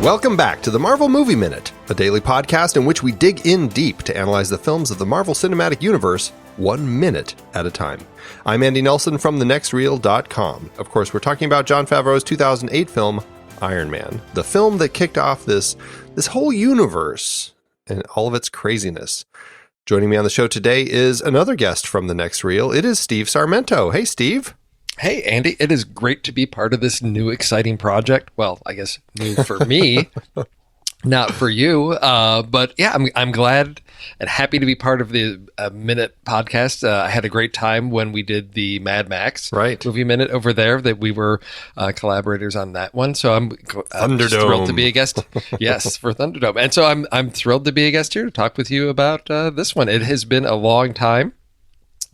Welcome back to the Marvel Movie Minute, a daily podcast in which we dig in deep to analyze the films of the Marvel Cinematic Universe 1 minute at a time. I'm Andy Nelson from thenextreel.com. Of course, we're talking about Jon Favreau's 2008 film, Iron Man, the film that kicked off this whole universe and all of its craziness. Joining me on the show today is another guest from The Next Reel. It is Steve Sarmento. Hey, Steve. Hey, Andy. It is great to be part of this new exciting project. Well, I guess new for me, not for you. But yeah, I'm glad and happy to be part of the Minute podcast. I had a great time when we did the Mad Max movie minute over there. That we were collaborators on that one. So I'm thrilled to be a guest. Yes, for Thunderdome, and so I'm thrilled to be a guest here to talk with you about this one. It has been a long time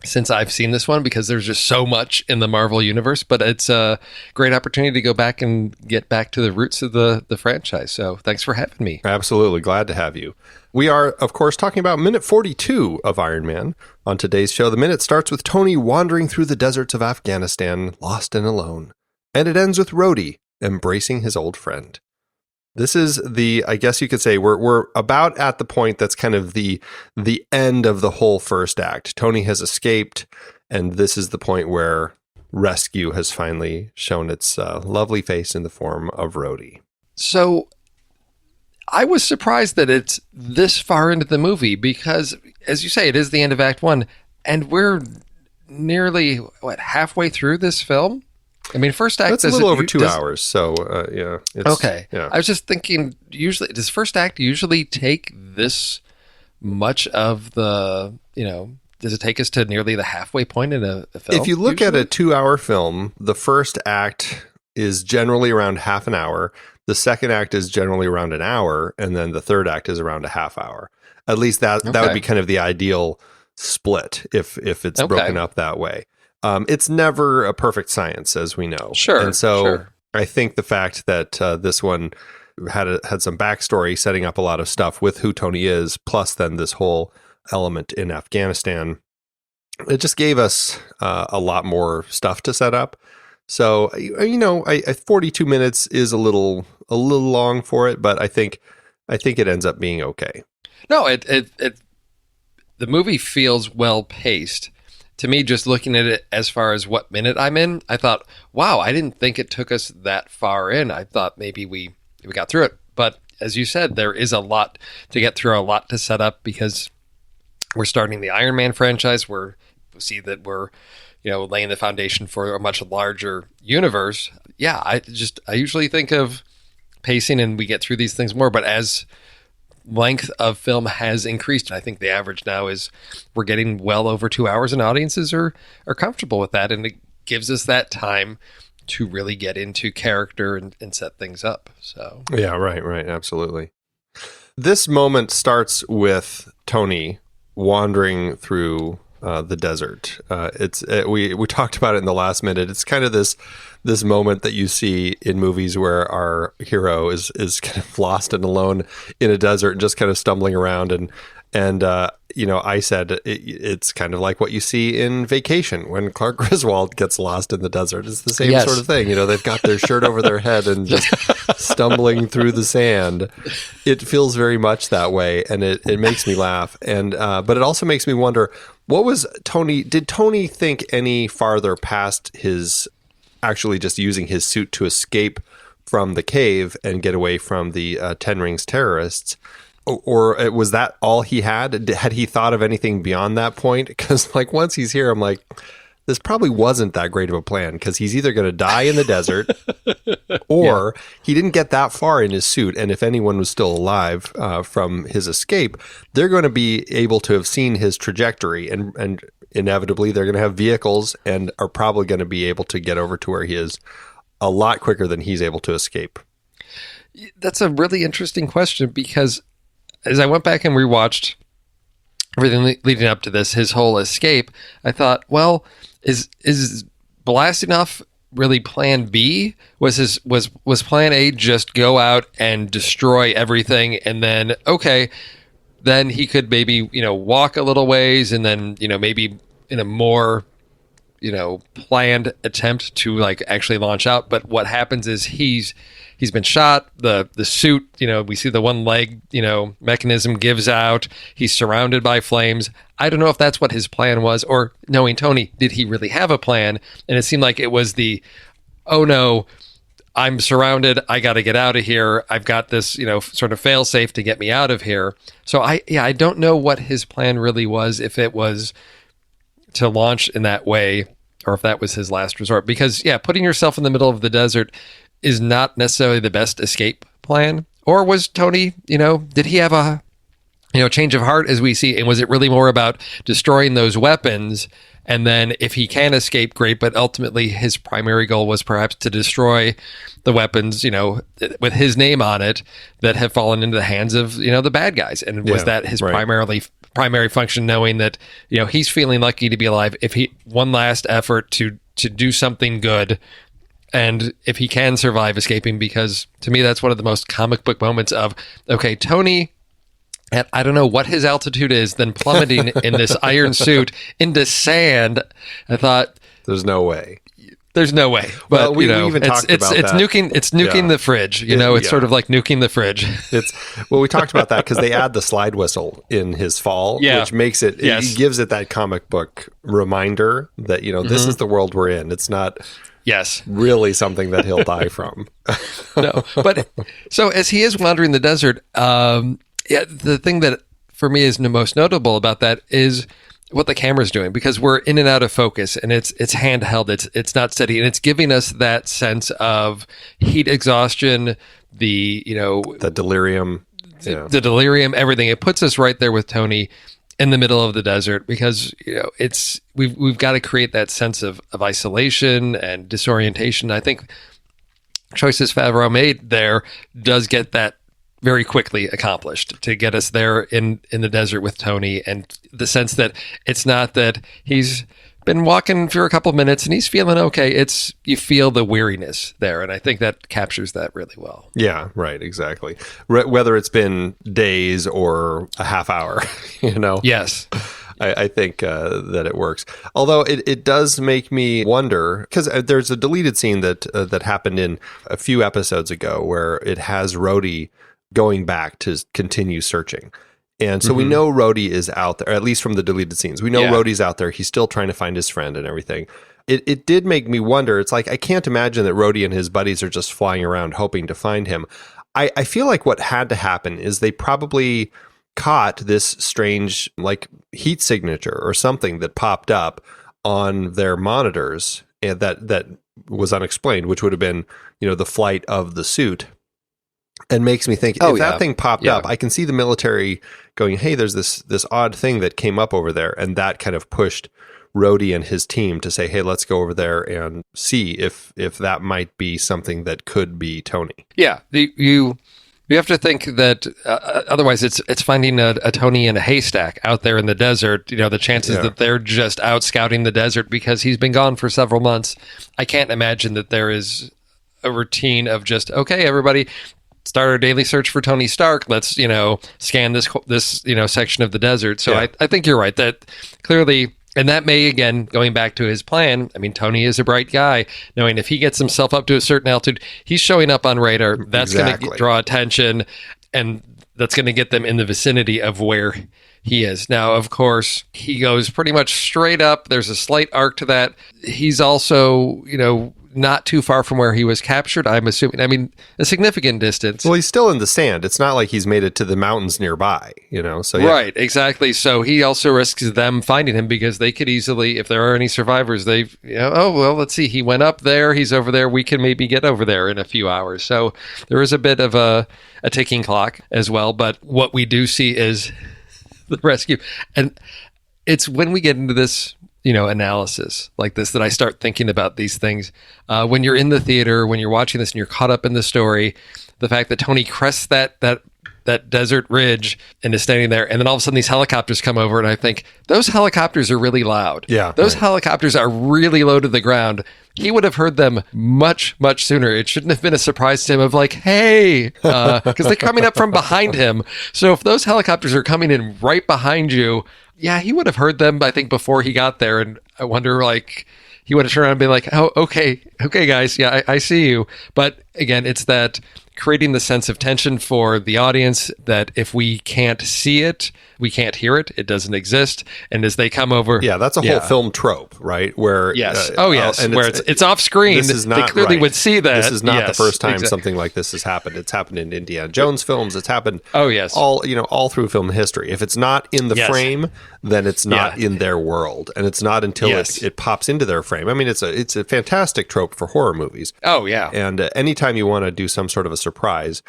since I've seen this one because there's just so much in the Marvel universe, but it's a great opportunity to go back and get back to the roots of the franchise. So thanks for having me. Absolutely. Glad to have you. We are, of course, talking about minute 42 of Iron Man. On today's show, the minute starts with Tony wandering through the deserts of Afghanistan, lost and alone. And it ends with Rhodey embracing his old friend. This is I guess you could say we're about at the point that's kind of the end of the whole first act. Tony has escaped, and this is the point where rescue has finally shown its lovely face in the form of Rhodey. So I was surprised that it's this far into the movie because, as you say, it is the end of Act 1, and we're nearly, halfway through this film? I mean, first act... That's a little over 2 hours, so, yeah. Okay. Yeah. I was just thinking, does first act usually take this much of the, does it take us to nearly the halfway point in a film? If you look at a 2-hour film, the first act is generally around half an hour, the second act is generally around an hour, and then the third act is around a half hour. At least that would be kind of the ideal split if it's broken up that way. It's never a perfect science, as we know. Sure. And so I think the fact that this one had some backstory setting up a lot of stuff with who Tony is, plus then this whole element in Afghanistan, it just gave us a lot more stuff to set up. So, 42 minutes is a little long for it, but I think it ends up being okay. No, the movie feels well paced. To me, just looking at it as far as what minute I'm in, I thought, wow, I didn't think it took us that far in. I thought maybe we got through it. But as you said, there is a lot to get through, a lot to set up because we're starting the Iron Man franchise. We see that we're, laying the foundation for a much larger universe. Yeah, I usually think of pacing and we get through these things more. But as length of film has increased, I think the average now is we're getting well over 2 hours, and audiences are comfortable with that, and it gives us that time to really get into character and set things up. So yeah, right, absolutely. This moment starts with Tony wandering through the desert. We talked about it in the last minute. It's kind of this moment that you see in movies where our hero is kind of lost and alone in a desert and just kind of stumbling around. And I said it's kind of like what you see in Vacation when Clark Griswold gets lost in the desert. It's the same sort of thing. They've got their shirt over their head and just stumbling through the sand. It feels very much that way, and it makes me laugh. And but it also makes me wonder, what was Tony? Did Tony think any farther past his actually just using his suit to escape from the cave and get away from the Ten Rings terrorists? Or was that all he had? Had he thought of anything beyond that point? Because once he's here, I'm like, this probably wasn't that great of a plan, because he's either going to die in the desert or he didn't get that far in his suit. And if anyone was still alive from his escape, they're going to be able to have seen his trajectory, and inevitably they're going to have vehicles and are probably going to be able to get over to where he is a lot quicker than he's able to escape. That's a really interesting question, because as I went back and rewatched everything leading up to this, his whole escape, I thought, well, is blasting off really plan B? Was plan A just go out and destroy everything, and then then he could maybe walk a little ways, and then maybe in a more planned attempt to like actually launch out. But what happens is he's been shot. The suit, we see the one leg, mechanism gives out. He's surrounded by flames. I don't know if that's what his plan was, or knowing Tony, did he really have a plan? And it seemed like it was oh no, I'm surrounded. I got to get out of here. I've got this, sort of fail safe to get me out of here. So I don't know what his plan really was, if it was to launch in that way or if that was his last resort. Because putting yourself in the middle of the desert is not necessarily the best escape plan. Or was Tony, did he have a, change of heart, as we see? And was it really more about destroying those weapons? And then if he can escape, great. But ultimately, his primary goal was perhaps to destroy the weapons, with his name on it, that have fallen into the hands of, the bad guys. And was that his primary function, knowing that, he's feeling lucky to be alive? If he one last effort to do something good, and if he can survive escaping, because to me, that's one of the most comic book moments of, okay, Tony, at I don't know what his altitude is, then plummeting in this iron suit into sand. I thought, there's no way. There's no way. But we even talked about that. It's nuking the fridge. It's sort of like nuking the fridge. We talked about that because they add the slide whistle in his fall, which makes it, it gives it that comic book reminder that, this is the world we're in. It's not really something that he'll die from. No, but so as he is wandering the desert, the thing that for me is the most notable about that is what the camera's doing, because we're in and out of focus, and it's handheld, it's not steady, and it's giving us that sense of heat exhaustion, the delirium, the delirium, everything. It puts us right there with Tony in the middle of the desert, because we've got to create that sense of isolation and disorientation. I think choices Favreau made there does get that very quickly accomplished, to get us there in the desert with Tony, and the sense that it's not that he's been walking for a couple of minutes and he's feeling okay. It's, you feel the weariness there, and I think that captures that really well. Yeah, right, exactly. Whether it's been days or a half hour, Yes. I think that it works. Although it does make me wonder, because there's a deleted scene that happened in a few episodes ago where it has Rhodey going back to continue searching. And so we know Rhodey is out there, at least from the deleted scenes. We know Rhodey's out there. He's still trying to find his friend and everything. It did make me wonder. It's like, I can't imagine that Rhodey and his buddies are just flying around hoping to find him. I feel like what had to happen is they probably caught this strange like heat signature or something that popped up on their monitors, and that was unexplained, which would have been, the flight of the suit. And makes me think, if that thing popped up, I can see the military going, hey, there's this odd thing that came up over there. And that kind of pushed Rhodey and his team to say, hey, let's go over there and see if that might be something that could be Tony. Yeah. You have to think that otherwise it's finding a Tony in a haystack out there in the desert. The chances that they're just out scouting the desert because he's been gone for several months. I can't imagine that there is a routine of just, okay, everybody, start our daily search for Tony Stark. Let's, scan this section of the desert. So I think you're right that clearly, and that may, again, going back to his plan, I mean, Tony is a bright guy, knowing if he gets himself up to a certain altitude, he's showing up on radar. That's going to draw attention, and that's going to get them in the vicinity of where he is. Now, of course, he goes pretty much straight up. There's a slight arc to that. He's also, not too far from where he was captured, I'm assuming. I mean, a significant distance. Well, he's still in the sand. It's not like he's made it to the mountains nearby, so Right, exactly. So he also risks them finding him, because they could easily, if there are any survivors, let's see, he went up there, he's over there, we can maybe get over there in a few hours. So there is a bit of a ticking clock as well, but what we do see is the rescue. And it's when we get into this analysis like this that I start thinking about these things. When you're in the theater, when you're watching this and you're caught up in the story, the fact that Tony crests that desert ridge and is standing there, and then all of a sudden these helicopters come over, and I think those helicopters are really loud. Yeah, those helicopters are really low to the ground. He would have heard them much, much sooner. It shouldn't have been a surprise to him of like, hey, because they're coming up from behind him. So if those helicopters are coming in right behind you, he would have heard them, I think, before he got there. And I wonder, like, he would have turned around and been like, oh, okay, guys, yeah, I see you. But again, it's that creating the sense of tension for the audience that if we can't see it, we can't hear it, it doesn't exist. And as they come over, yeah, that's a whole film trope, right? Where yes, and where it's off screen. This is not, they clearly would see that. This is not the first time something like this has happened. It's happened in Indiana Jones films. It's happened. All through film history. If it's not in the frame, then it's not in their world, and it's not until it pops into their frame. I mean, it's a fantastic trope for horror movies. Oh yeah, and anytime you want to do some sort of a surprise.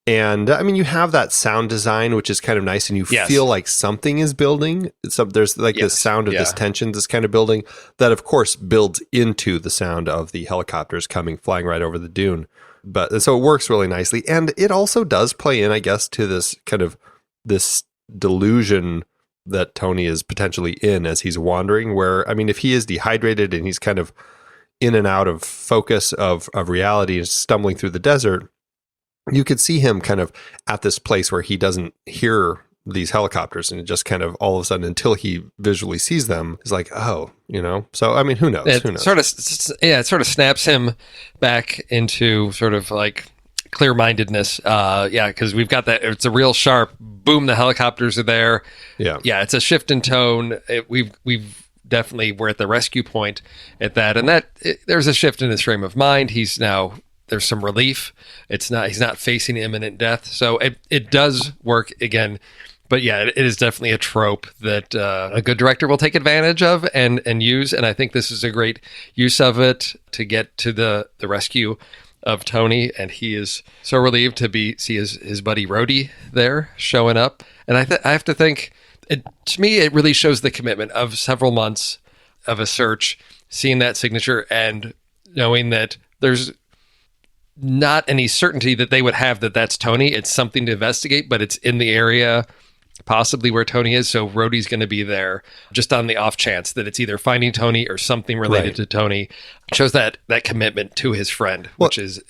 And I mean, you have that sound design, which is kind of nice, and you feel like something is building. There's like this sound of this tension, this kind of building that, of course, builds into the sound of the helicopters flying right over the dune. But so it works really nicely, and it also does play in, I guess, to this kind of this delusion that Tony is potentially in as he's wandering. Where I mean, if he is dehydrated and he's kind of in and out of focus of reality and stumbling through the desert, you could see him kind of at this place where he doesn't hear these helicopters, and it just kind of all of a sudden, until he visually sees them, is like, oh, So I mean, who knows? It sort of snaps him back into sort of like clear-mindedness. Because we've got that. It's a real sharp boom. The helicopters are there. Yeah. It's a shift in tone. We've definitely, we're at the rescue point at that, and there's a shift in his frame of mind. There's some relief. He's not facing imminent death. So it does work again. But yeah, it is definitely a trope that a good director will take advantage of and use. And I think this is a great use of it to get to the rescue of Tony. And he is so relieved to see his buddy Rhodey there showing up. And I have to think, to me, it really shows the commitment of several months of a search, seeing that signature and knowing that there's not any certainty that they would have that that's Tony. It's something to investigate, but it's in the area possibly where Tony is. So Rhodey's going to be there just on the off chance that it's either finding Tony or something related to Tony. It shows that commitment to his friend, which is.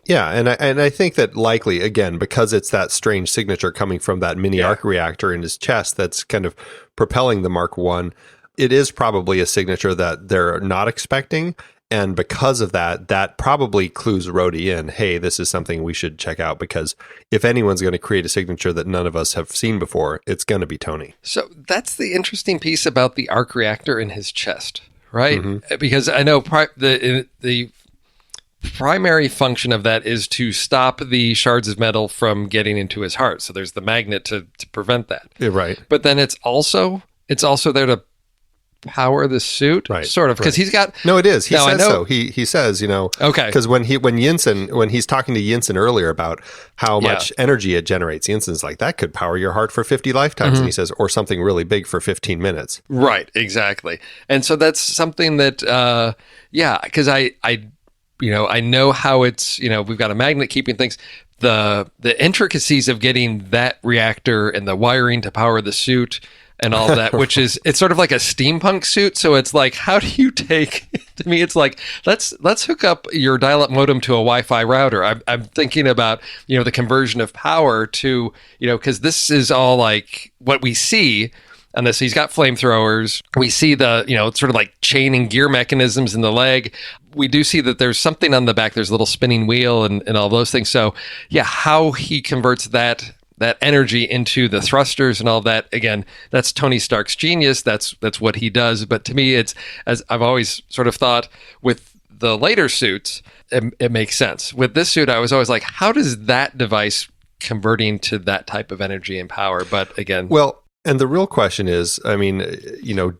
Yeah. And I think that likely, again, because it's that strange signature coming from that mini arc reactor in his chest that's kind of propelling the Mark I, it is probably a signature that they're not expecting. And because of that probably clues Rhodey in, hey, this is something we should check out, because if anyone's going to create a signature that none of us have seen before, it's going to be Tony. So that's the interesting piece about the arc reactor in his chest, right? Mm-hmm. Because I know the primary function of that is to stop the shards of metal from getting into his heart. So there's the magnet to prevent that. Yeah, right. But then it's also there to power the suit, right? Sort of, because he's got. No, it is. He says so. He says, okay. Because when he's talking to Yinsen earlier about how much energy it generates, Yinsen's like, that could power your heart for 50 lifetimes, and he says, or something really big for 15 minutes. Right, exactly. And so that's something that, because I know how it's, we've got a magnet keeping things. The intricacies of getting that reactor and the wiring to power the suit and all that, which is, it's sort of like a steampunk suit. So it's like, how do you take, to me, it's like, let's hook up your dial-up modem to a Wi-Fi router. I'm thinking about, the conversion of power to, because this is all like what we see on this. He's got flamethrowers. We see the, sort of like chain and gear mechanisms in the leg. We do see that there's something on the back. There's a little spinning wheel and all those things. So yeah, how he converts that energy into the thrusters and all that, again, that's Tony Stark's genius. That's what he does. But to me, it's, as I've always sort of thought with the later suits, it makes sense. With this suit, I was always like, how does that device converting to that type of energy and power? But again, well, and the real question is, I mean,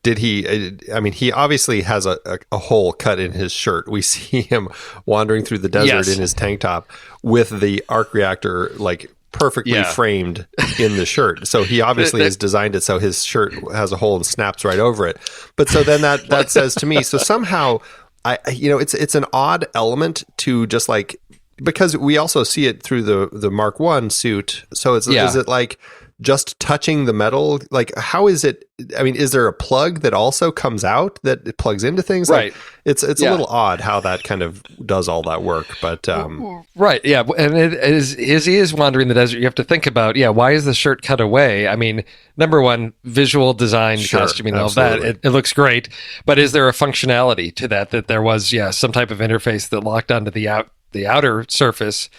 did he? I mean, he obviously has a hole cut in his shirt. We see him wandering through the desert in his tank top with the arc reactor like perfectly framed in the shirt. So he obviously has designed it so his shirt has a hole and snaps right over it. But so then that says to me, so somehow it's an odd element to just like, because we also see it through the Mark I suit. So is it like just touching the metal, like how is it? I mean, is there a plug that also comes out that it plugs into things? Right. Like, it's a little odd how that kind of does all that work, but right, yeah, and it is he is wandering the desert. You have to think about, why is the shirt cut away? I mean, number one, visual design, Sure, costuming, all that. It looks great, but is there a functionality to that there was some type of interface that locked onto the outer surface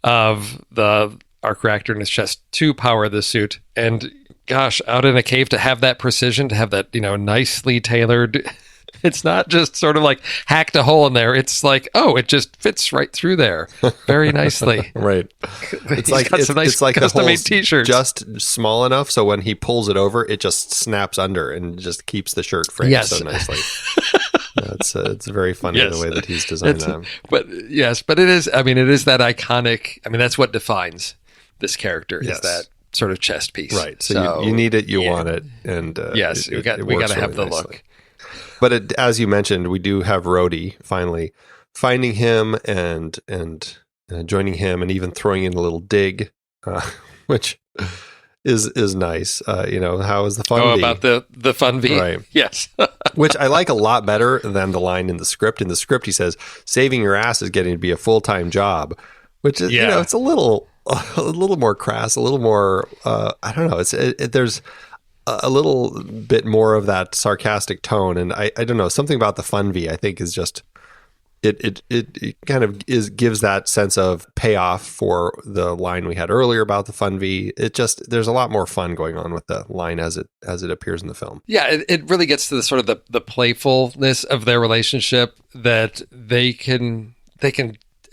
of the arc reactor in his chest to power the suit? And gosh, out in a cave to have that precision, to have that nicely tailored. It's not just sort of like hacked a hole in there. It's like, oh, it just fits right through there very nicely. Right. It's like it's like the hole's t-shirts. Just small enough so when he pulls it over, it just snaps under and just keeps the shirt framed so nicely. It's very funny the way that he's designed that. But it is. I mean, it is that iconic. I mean, that's what defines this character. Is that sort of chest piece, right? So you need it, you want it, and yes, we got to have the look. But as you mentioned, we do have Rhodey finally finding him and joining him, and even throwing in a little dig, which is nice. How is the fun? Oh, about the fun V, right? Yes, which I like a lot better than the line in the script. In the script, he says, "Saving your ass is getting to be a full-time job," which is it's a little more crass, a little more. I don't know. There's a little bit more of that sarcastic tone, and I don't know, something about the fun V I think is just it kind of gives that sense of payoff for the line we had earlier about the fun V. There's a lot more fun going on with the line as it appears in the film. Yeah, it really gets to the sort of the playfulness of their relationship, that they can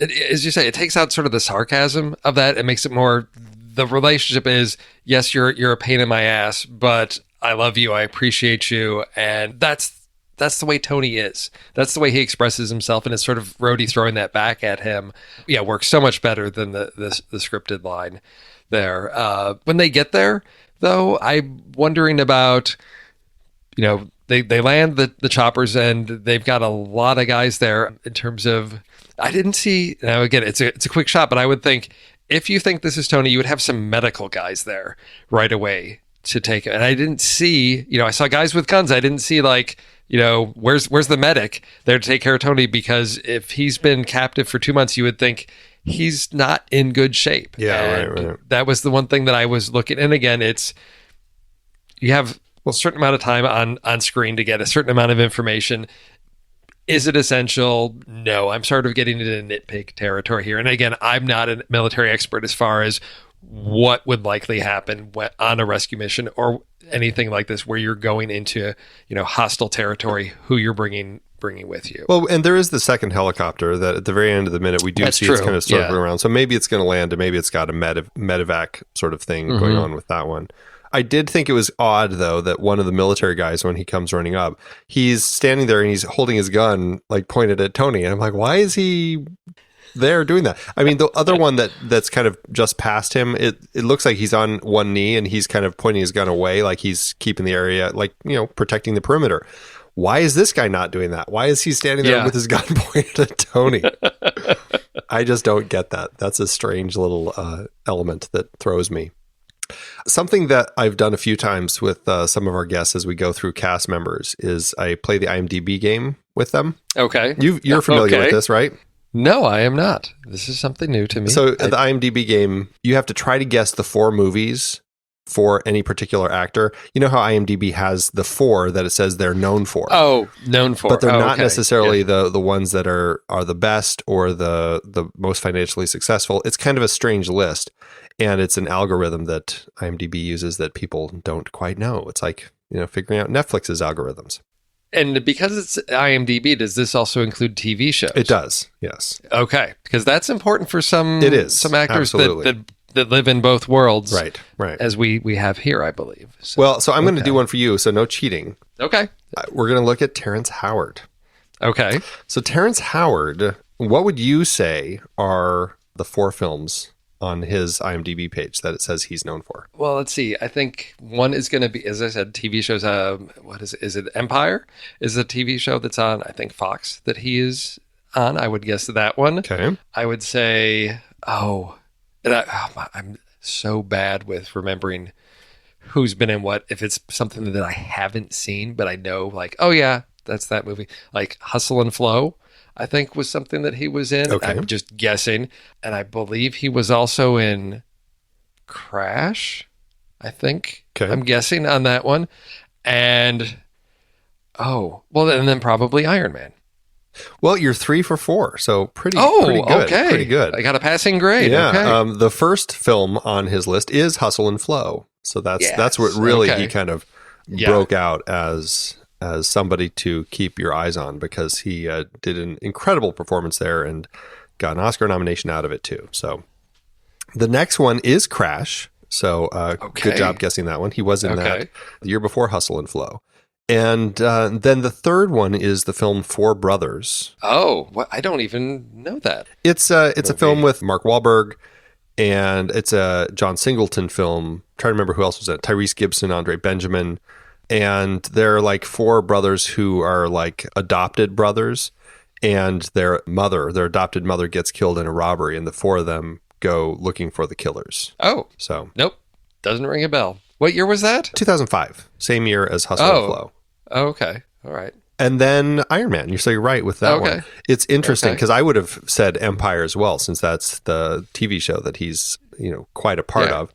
as you say, it takes out sort of the sarcasm of that. It makes it more, the relationship is, yes, you're a pain in my ass, but I love you, I appreciate you, and that's the way Tony is. That's the way he expresses himself, and it's sort of Rhodey throwing that back at him. Yeah, works so much better than the scripted line there. When they get there, though, I'm wondering about, they land the choppers, and they've got a lot of guys there in terms of, I didn't see, now again, it's a quick shot, but I would think, if you think this is Tony, you would have some medical guys there right away to take it. And I didn't see, I saw guys with guns. I didn't see where's the medic there to take care of Tony? Because if he's been captive for 2 months, you would think he's not in good shape. Yeah, and right. That was the one thing that I was looking. And again, you have a certain amount of time on screen to get a certain amount of information. Is it essential? No, I'm sort of getting into nitpick territory here. And again, I'm not a military expert as far as what would likely happen on a rescue mission or anything like this, where you're going into, hostile territory, who you're bringing with you. Well, and there is the second helicopter that at the very end of the minute we do see it's kind of circling around. So maybe it's going to land, and maybe it's got a medevac sort of thing going on with that one. I did think it was odd, though, that one of the military guys, when he comes running up, he's standing there and he's holding his gun, like pointed at Tony. And I'm like, why is he there doing that? I mean, the other one that's kind of just past him, it looks like he's on one knee and he's kind of pointing his gun away, like he's keeping the area, like, protecting the perimeter. Why is this guy not doing that? Why is he standing there with his gun pointed at Tony? I just don't get that. That's a strange little element that throws me. Something that I've done a few times with some of our guests as we go through cast members is I play the IMDb game with them. Okay. You're familiar with this, right? No, I am not. This is something new to me. So the IMDb game, you have to try to guess the 4 movies for any particular actor. You know how IMDb has the 4 that it says they're known for. Oh, known for. But they're not necessarily the ones that are the best or the most financially successful. It's kind of a strange list. And it's an algorithm that IMDb uses that people don't quite know. It's like, figuring out Netflix's algorithms. And because it's IMDb, does this also include TV shows? It does, yes. Okay, because that's important for some actors that live in both worlds. Right. As we have here, I believe. So, well, so I'm going to do one for you, so no cheating. Okay. We're going to look at Terrence Howard. Okay. So Terrence Howard, what would you say are the 4 films on his IMDb page that it says he's known for? Well, let's see. I think one is going to be, as I said, TV shows. What is it? Is it Empire? Is a TV show that's on, I think, Fox that he is on. I would guess that one. Okay. I would say, I'm so bad with remembering who's been in what. If it's something that I haven't seen, but I know, like, oh yeah, that's that movie. Like Hustle and Flow, I think was something that he was in. Okay. I'm just guessing. And I believe he was also in Crash, I think. Okay. I'm guessing on that one. And, and then probably Iron Man. Well, you're 3 for 4, so pretty good. Okay. Pretty good. I got a passing grade. Yeah. Okay. The first film on his list is Hustle and Flow. So that's what really he kind of broke out as somebody to keep your eyes on, because he did an incredible performance there and got an Oscar nomination out of it too. So the next one is Crash. So good job guessing that one. He was in that the year before Hustle and Flow. And then the third one is the film Four Brothers. Oh, I don't even know that. It's a film with Mark Wahlberg, and it's a John Singleton film. I'm trying to remember who else was in it. Tyrese Gibson, Andre Benjamin. And they're like four brothers who are like adopted brothers, and their adopted mother gets killed in a robbery, and the four of them go looking for the killers. Oh. So. Nope. Doesn't ring a bell. What year was that? 2005. Same year as Hustle and Flow. Oh, okay. All right. And then Iron Man. You're right with that one. It's interesting because I would have said Empire as well, since that's the TV show that he's, quite a part of.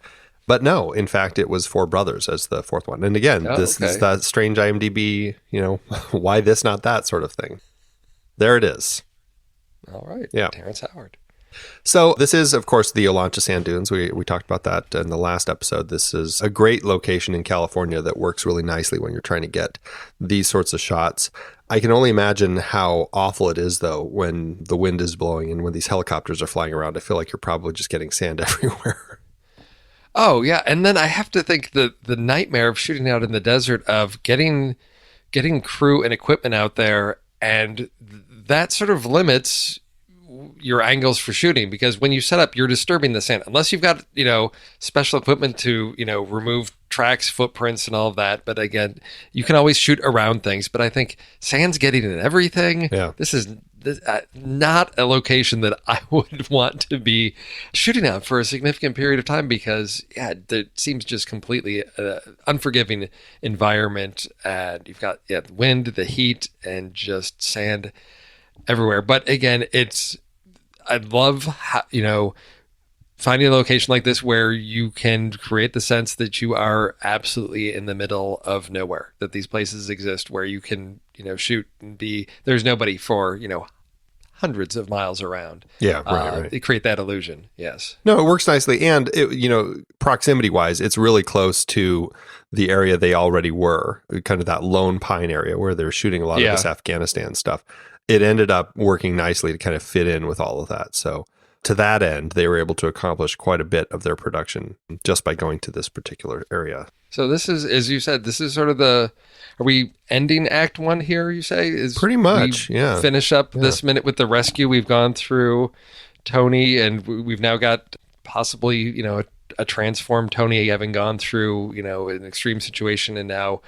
But no, in fact, it was Four Brothers as the fourth one. And again, this is that strange IMDb, why this, not that sort of thing. There it is. All right. Yeah. Terrence Howard. So this is, of course, the Olancha Sand Dunes. We talked about that in the last episode. This is a great location in California that works really nicely when you're trying to get these sorts of shots. I can only imagine how awful it is, though, when the wind is blowing and when these helicopters are flying around. I feel like you're probably just getting sand everywhere. Oh, yeah. And then I have to think the nightmare of shooting out in the desert, of getting crew and equipment out there, and that sort of limits your angles for shooting, because when you set up, you're disturbing the sand, unless you've got, special equipment to, remove tracks, footprints, and all of that. But again, you can always shoot around things. But I think sand's getting in everything. Yeah. This is not a location that I would want to be shooting at for a significant period of time, because it seems just completely unforgiving environment. And you've got the wind, the heat, and just sand everywhere. But again, I love how, finding a location like this where you can create the sense that you are absolutely in the middle of nowhere, that these places exist where you can, shoot and there's nobody for, hundreds of miles around. Yeah, right. They create that illusion. Yes. No, it works nicely. And, proximity wise, it's really close to the area they already were, kind of that Lone Pine area where they're shooting a lot of this Afghanistan stuff. It ended up working nicely to kind of fit in with all of that. So to that end, they were able to accomplish quite a bit of their production just by going to this particular area. So this is, as you said, this is sort of are we ending Act 1 here, you say? Pretty much, yeah. Finish up this minute with the rescue. We've gone through Tony, and we've now got possibly, a transformed Tony, having gone through, an extreme situation and now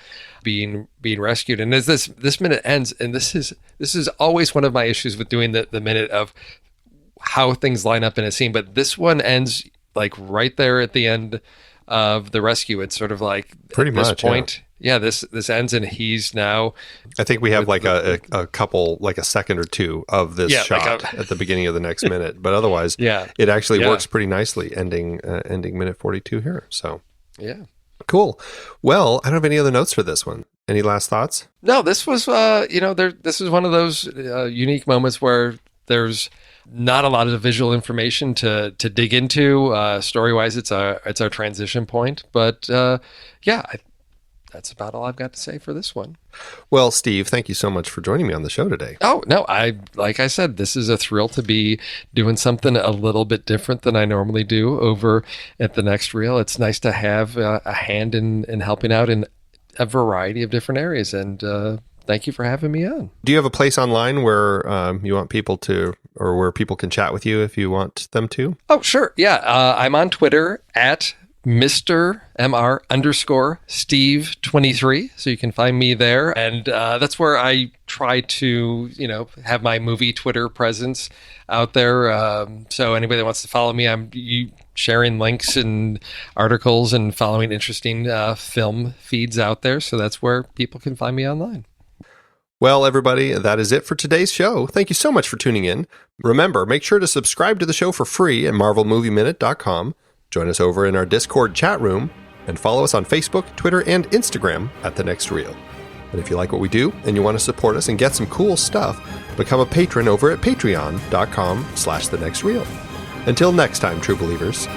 being rescued. And as this minute ends, and this is always one of my issues with doing the minute of how things line up in a scene, but this one ends like right there at the end of the rescue. It's sort of like pretty at this much point. Yeah, this ends, and he's now. I think we have like a couple, like a second or two of this shot at the beginning of the next minute, but otherwise, it actually works pretty nicely, ending minute 42 here. So yeah, cool. Well, I don't have any other notes for this one. Any last thoughts? No, this was this is one of those unique moments where there's not a lot of visual information to dig into. Story wise, it's our transition point, but that's about all I've got to say for this one. Well, Steve, thank you so much for joining me on the show today. Oh, no, like I said, this is a thrill to be doing something a little bit different than I normally do over at the Next Reel. It's nice to have a hand in helping out in a variety of different areas, and thank you for having me on. Do you have a place online where you want people to, or where people can chat with you if you want them to? Oh, sure. Yeah. I'm on Twitter at Mr. MR underscore Steve 23. So you can find me there. And that's where I try to, have my movie Twitter presence out there. So anybody that wants to follow me, I'm sharing links and articles and following interesting film feeds out there. So that's where people can find me online. Well, everybody, that is it for today's show. Thank you so much for tuning in. Remember, make sure to subscribe to the show for free at marvelmovieminute.com. Join us over in our Discord chat room and follow us on Facebook, Twitter, and Instagram at The Next Reel. And if you like what we do and you want to support us and get some cool stuff, become a patron over at patreon.com/thenextreel. Until next time, true believers.